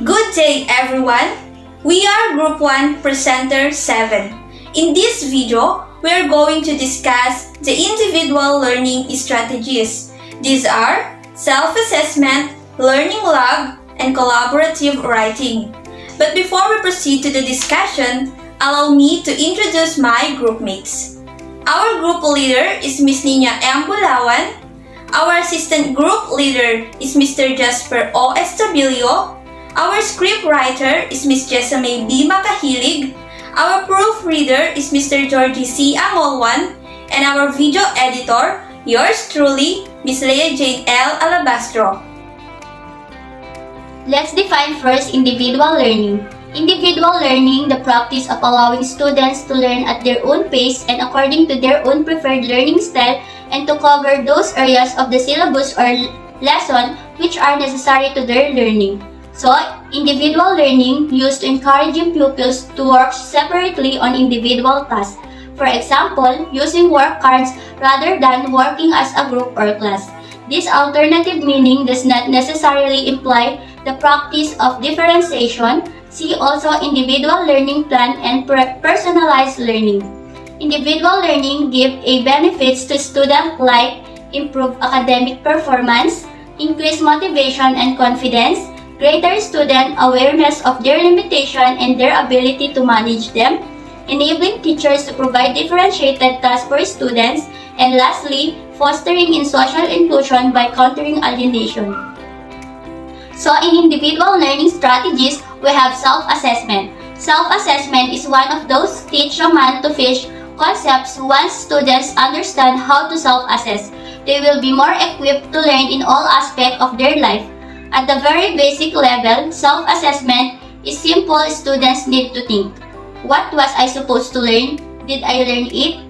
Good day everyone! We are Group 1 Presenter 7. In this video, we are going to discuss the individual learning strategies. These are self-assessment, learning log, and collaborative writing. But before we proceed to the discussion, allow me to introduce my group mates. Our group leader is Ms. Nina M. Bulawan. Our assistant group leader is Mr. Jasper O. Estabilio. Our script writer is Ms. Jessamay B. Makahilig. Our proofreader is Mr. Georgie C. Amolwan. And our video editor, yours truly, Ms. Leah Jane L. Alabastro. Let's define first individual learning. Individual learning, the practice of allowing students to learn at their own pace and according to their own preferred learning style and to cover those areas of the syllabus or lesson which are necessary to their learning. So, individual learning used to encouraging pupils to work separately on individual tasks. For example, using work cards rather than working as a group or class. This alternative meaning does not necessarily imply the practice of differentiation. See also individual learning plan and personalized learning. Individual learning give a benefits to students like improve academic performance, increase motivation and confidence, greater student awareness of their limitation and their ability to manage them, enabling teachers to provide differentiated tasks for students, and lastly, fostering in social inclusion by countering alienation. So in individual learning strategies, we have self-assessment. Self-assessment is one of those teach a man to fish concepts. Once students understand how to self-assess, they will be more equipped to learn in all aspects of their life. At the very basic level, self-assessment is simple. Students need to think. What was I supposed to learn? Did I learn it?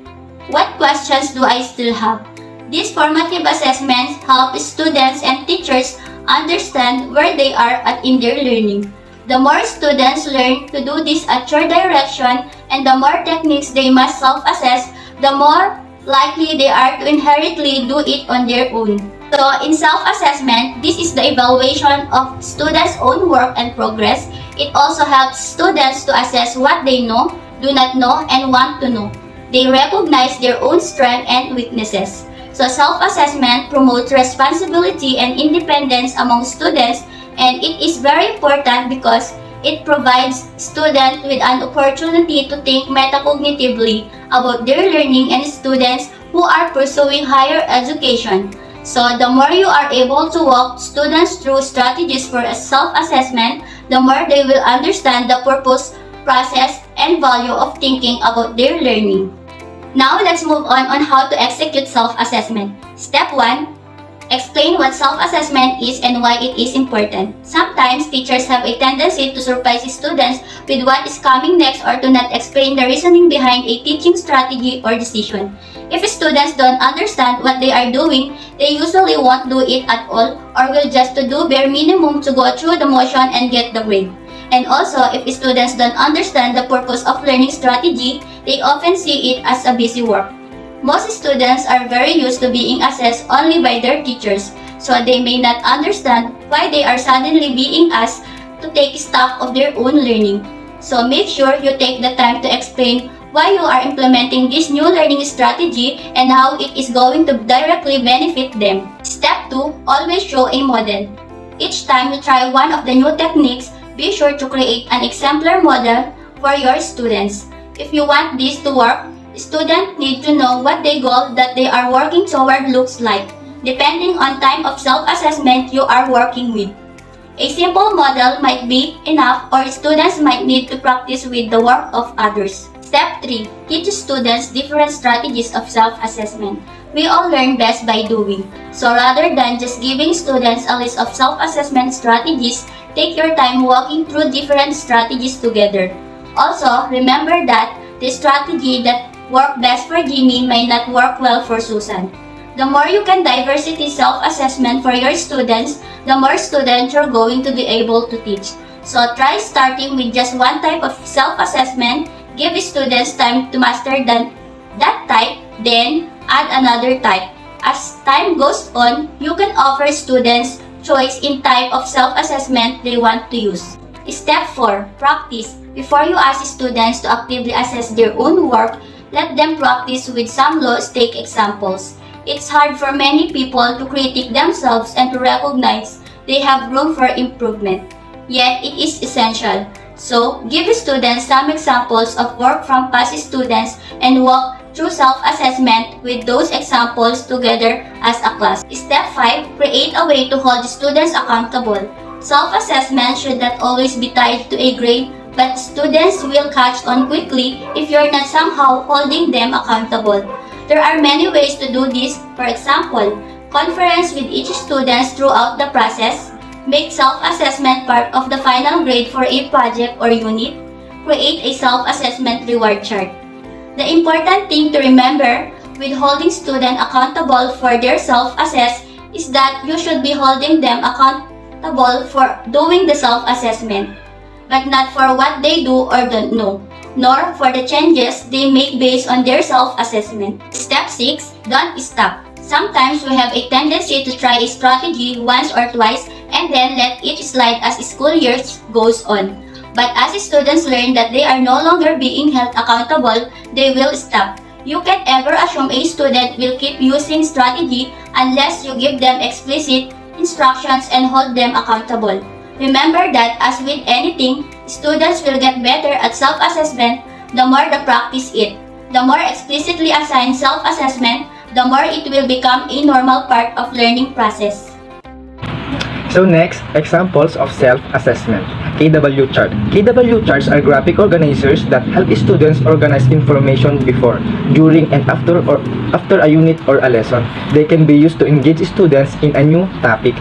What questions do I still have? These formative assessments help students and teachers understand where they are at in their learning. The more students learn to do this at your direction and the more techniques they must self-assess, the more likely they are to inherently do it on their own. So in self-assessment, this is the evaluation of students' own work and progress. It also helps students to assess what they know, do not know, and want to know. They recognize their own strengths and weaknesses. So self-assessment promotes responsibility and independence among students, and it is very important because it provides students with an opportunity to think metacognitively about their learning and students who are pursuing higher education. So the more you are able to walk students through strategies for self-assessment, the more they will understand the purpose, process, and value of thinking about their learning. Now let's move on how to execute self-assessment. Step 1. Explain what self-assessment is and why it is important. Sometimes teachers have a tendency to surprise students with what is coming next or to not explain the reasoning behind a teaching strategy or decision. If students don't understand what they are doing, they usually won't do it at all or will just do bare minimum to go through the motion and get the grade. And also, if students don't understand the purpose of learning strategy, they often see it as a busy work. Most students are very used to being assessed only by their teachers, so they may not understand why they are suddenly being asked to take stock of their own learning. So make sure you take the time to explain why you are implementing this new learning strategy and how it is going to directly benefit them. Step 2. Always show a model. Each time you try one of the new techniques, be sure to create an exemplar model for your students. If you want this to work, students need to know what the goal that they are working toward looks like, depending on type of self-assessment you are working with. A simple model might be enough, or students might need to practice with the work of others. Step 3. Teach students different strategies of self-assessment. We all learn best by doing. So rather than just giving students a list of self-assessment strategies, take your time walking through different strategies together. Also, remember that the strategy that worked best for Jimmy may not work well for Susan. The more you can diversity self-assessment for your students, the more students you're going to be able to teach. So try starting with just one type of self-assessment, give students time to master that type, then add another type. As time goes on, you can offer students choice in type of self-assessment they want to use. Step 4. Practice. Before you ask students to actively assess their own work, let them practice with some low-stake examples. It's hard for many people to critique themselves and to recognize they have room for improvement. Yet, it is essential. So, give students some examples of work from past students and walk through self-assessment with those examples together as a class. Step 5. Create a way to hold students accountable. Self-assessment should not always be tied to a grade, but students will catch on quickly if you're not somehow holding them accountable. There are many ways to do this. For example, conference with each student throughout the process, make self-assessment part of the final grade for a project or unit, create a self-assessment reward chart. The important thing to remember with holding students accountable for their self-assess is that you should be holding them accountable for doing the self-assessment, but not for what they do or don't know, nor for the changes they make based on their self-assessment. Step 6. Don't stop. Sometimes we have a tendency to try a strategy once or twice and then let it slide as school years goes on. But as students learn that they are no longer being held accountable, they will stop. You can't ever assume a student will keep using strategy unless you give them explicit instructions and hold them accountable. Remember that as with anything, students will get better at self-assessment the more they practice it. The more explicitly assigned self-assessment, the more it will become a normal part of learning process. So next, examples of self-assessment. KW chart. KW charts are graphic organizers that help students organize information before, during, and after a unit or a lesson. They can be used to engage students in a new topic,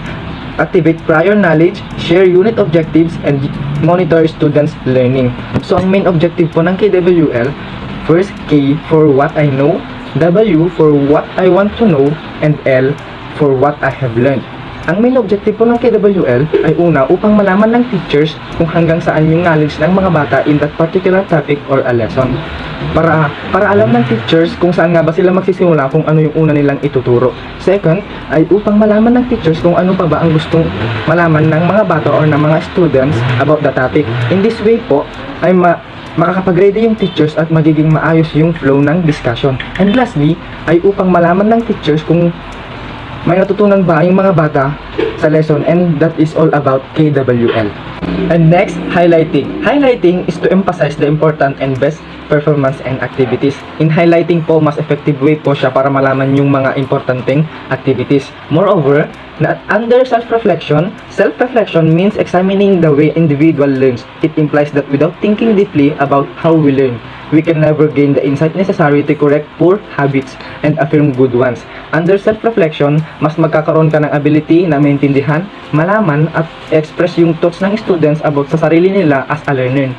activate prior knowledge, share unit objectives, and monitor students' learning. So ang main objective po ng KWL, first K for what I know, W for what I want to know, and L for what I have learned. Ang main objective po ng KWL ay una upang malaman ng teachers kung hanggang saan yung knowledge ng mga bata in that particular topic or a lesson. Para alam ng teachers kung saan nga ba sila magsisimula kung ano yung una nilang ituturo. Second, ay upang malaman ng teachers kung ano pa ba ang gustong malaman ng mga bata or ng mga students about the topic. In this way po, ay makakapag-ready yung teachers at magiging maayos yung flow ng discussion. And lastly, ay upang malaman ng teachers kung may natutunan ba yung mga bata sa lesson, and that is all about KWL. And next, highlighting. Highlighting is to emphasize the important and best performance and activities. In highlighting po, mas effective way po siya para malaman yung mga importanteng activities. Moreover, under self-reflection means examining the way individual learns. It implies that without thinking deeply about how we learn, we can never gain the insight necessary to correct poor habits and affirm good ones. Under self-reflection, mas magkakaroon ka ng ability na maintindihan, malaman at express yung thoughts ng students about sa sarili nila as a learner.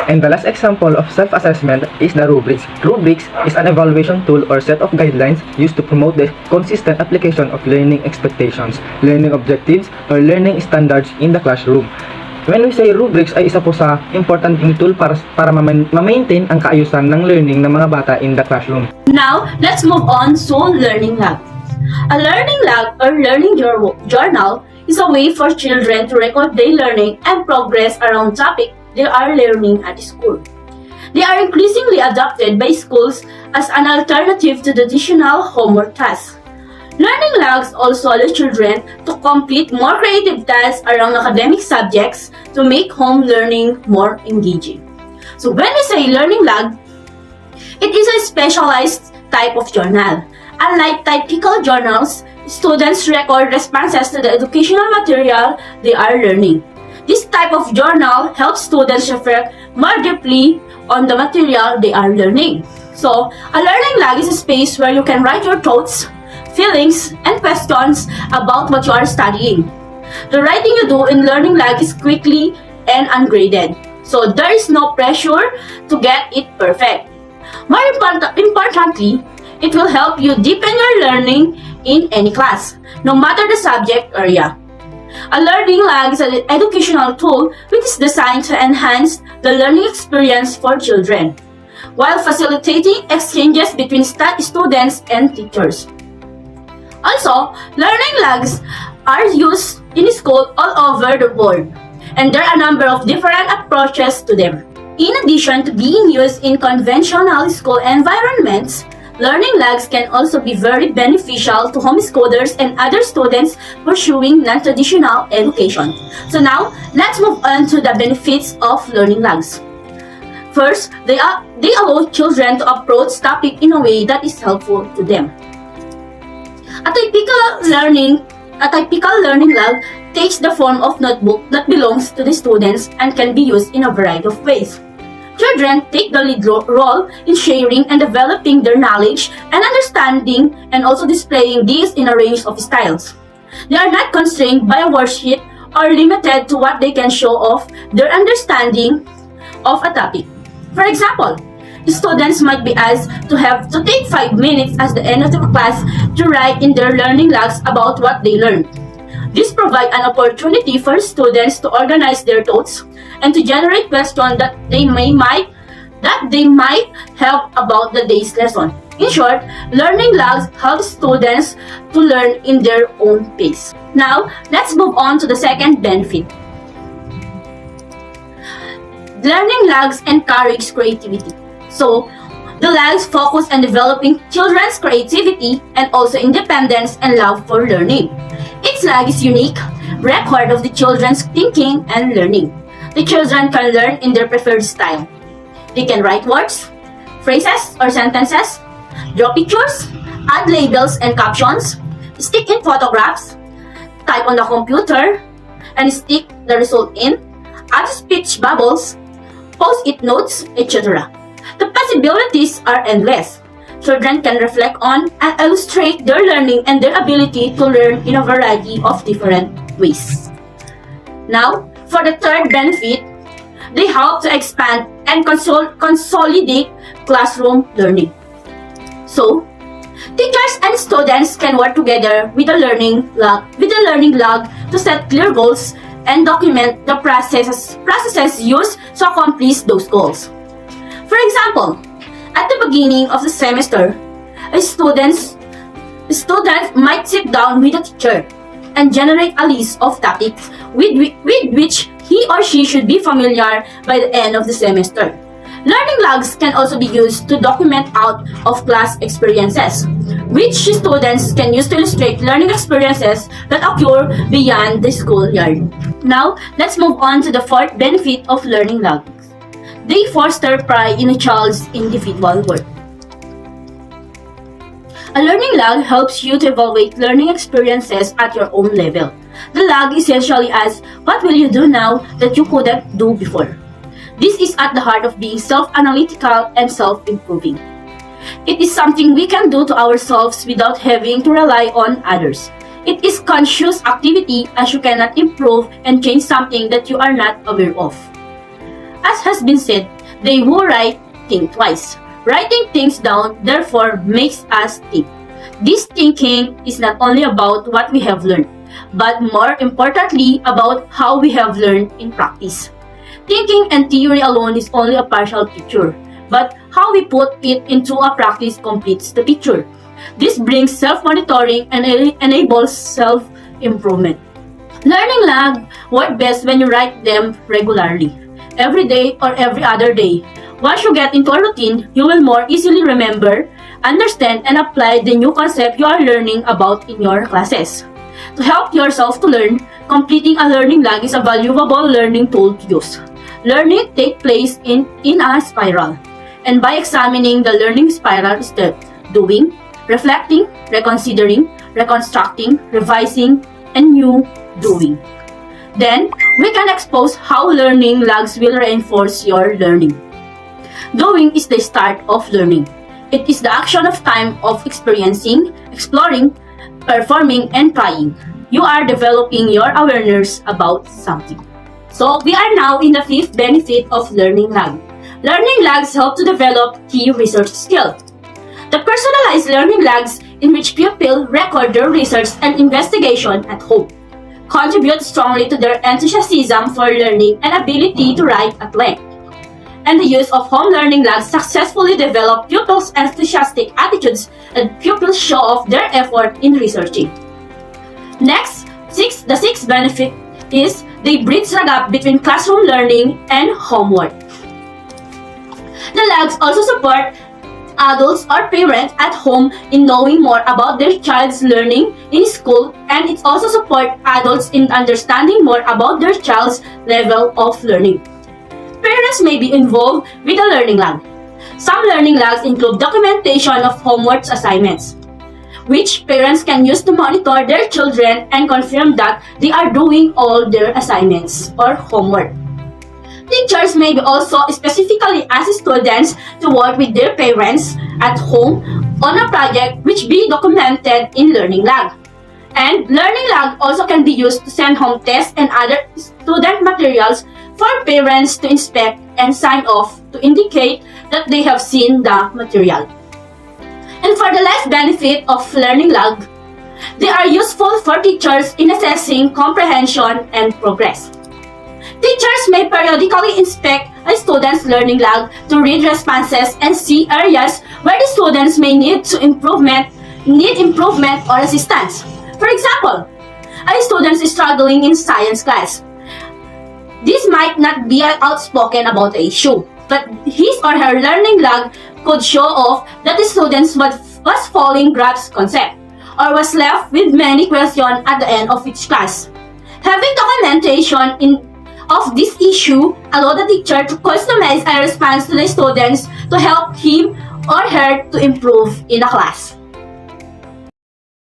And the last example of self-assessment is the rubrics. Rubrics is an evaluation tool or set of guidelines used to promote the consistent application of learning expectations, learning objectives, or learning standards in the classroom. When we say rubrics ay isa po sa important tool para ma-maintain ang kaayusan ng learning ng mga bata in the classroom. Now, let's move on to Learning Log. A Learning Log or Learning Journal is a way for children to record their learning and progress around topic they are learning at school. They are increasingly adopted by schools as an alternative to traditional homework tasks. Learning logs also allow children to complete more creative tasks around academic subjects to make home learning more engaging. So when we say learning log, it is a specialized type of journal. Unlike typical journals, students record responses to the educational material they are learning. This type of journal helps students reflect more deeply on the material they are learning. So, a learning log is a space where you can write your thoughts, feelings, and questions about what you are studying. The writing you do in learning log is quickly and ungraded, so there is no pressure to get it perfect. More importantly, it will help you deepen your learning in any class, no matter the subject area. A learning log is an educational tool which is designed to enhance the learning experience for children, while facilitating exchanges between students and teachers. Also, learning logs are used in school all over the world, and there are a number of different approaches to them. In addition to being used in conventional school environments, learning lags can also be very beneficial to homeschoolers and other students pursuing non-traditional education. So now, let's move on to the benefits of learning lags. First, they allow children to approach topic in a way that is helpful to them. A typical learning lag takes the form of notebook that belongs to the students and can be used in a variety of ways. Children take the lead role in sharing and developing their knowledge and understanding, and also displaying these in a range of styles. They are not constrained by a worksheet or limited to what they can show off their understanding of a topic. For example, students might be asked to take 5 minutes at the end of the class to write in their learning logs about what they learned. This provides an opportunity for students to organize their thoughts and to generate questions that they might have about the day's lesson. In short, learning logs help students to learn in their own pace. Now, let's move on to the second benefit. Learning logs encourage creativity. So, the lags focus on developing children's creativity and also independence and love for learning. Each lag is unique record of the children's thinking and learning. The children can learn in their preferred style. They can write words, phrases or sentences, draw pictures, add labels and captions, stick in photographs, type on the computer, and stick the result in, add speech bubbles, post-it notes, etc. The possibilities are endless. Children can reflect on and illustrate their learning and their ability to learn in a variety of different ways. Now, for the third benefit, they help to expand and consolidate classroom learning. So, teachers and students can work together with the learning log to set clear goals and document the processes used to accomplish those goals. For example, at the beginning of the semester, a student might sit down with a teacher and generate a list of topics with which he or she should be familiar by the end of the semester. Learning logs can also be used to document out of class experiences, which students can use to illustrate learning experiences that occur beyond the schoolyard. Now, let's move on to the fourth benefit of learning logs. They foster pride in a child's individual work. A learning log helps you to evaluate learning experiences at your own level. The log essentially asks, what will you do now that you couldn't do before? This is at the heart of being self-analytical and self-improving. It is something we can do to ourselves without having to rely on others. It is conscious activity, as you cannot improve and change something that you are not aware of. As has been said, they who write think twice. Writing things down, therefore, makes us think. This thinking is not only about what we have learned, but more importantly, about how we have learned in practice. Thinking and theory alone is only a partial picture, but how we put it into a practice completes the picture. This brings self-monitoring and enables self-improvement. Learning lag work best when you write them regularly, every day or every other day. Once you get into a routine, you will more easily remember, understand, and apply the new concept you are learning about in your classes. To help yourself to learn, completing a learning log is a valuable learning tool to use. Learning takes place in a spiral, and by examining the learning spiral step, doing, reflecting, reconsidering, reconstructing, revising, and new doing. Then, we can expose how learning logs will reinforce your learning. Doing is the start of learning. It is the action of time of experiencing, exploring, performing, and trying. You are developing your awareness about something. So, we are now in the fifth benefit of learning log. Learning logs help to develop key research skills. The personalized learning logs in which pupils record their research and investigation at home contribute strongly to their enthusiasm for learning and ability to write at length. And the use of home learning logs successfully develop pupils' enthusiastic attitudes and pupils show off their effort in researching. Next, The sixth benefit is they bridge the gap between classroom learning and homework. The lags also support adults or parents at home in knowing more about their child's learning in school, and it also supports adults in understanding more about their child's level of learning. Parents may be involved with the learning lag. Some learning lags include documentation of homework assignments, which parents can use to monitor their children and confirm that they are doing all their assignments or homework. Teachers may also specifically ask students to work with their parents at home on a project which be documented in learning lag. And learning lag also can be used to send home tests and other student materials for parents to inspect and sign off to indicate that they have seen the material. And for the last benefit of learning lag, they are useful for teachers in assessing comprehension and progress. Teachers may periodically inspect a student's learning lag to read responses and see areas where the students may need improvement or assistance. For example, a student is struggling in science class. This might not be outspoken about the issue, but his or her learning lag could show off that the student was following grasp concept or was left with many questions at the end of each class. Having documentation of this issue allow the teacher to customize a response to the students to help him or her to improve in a class.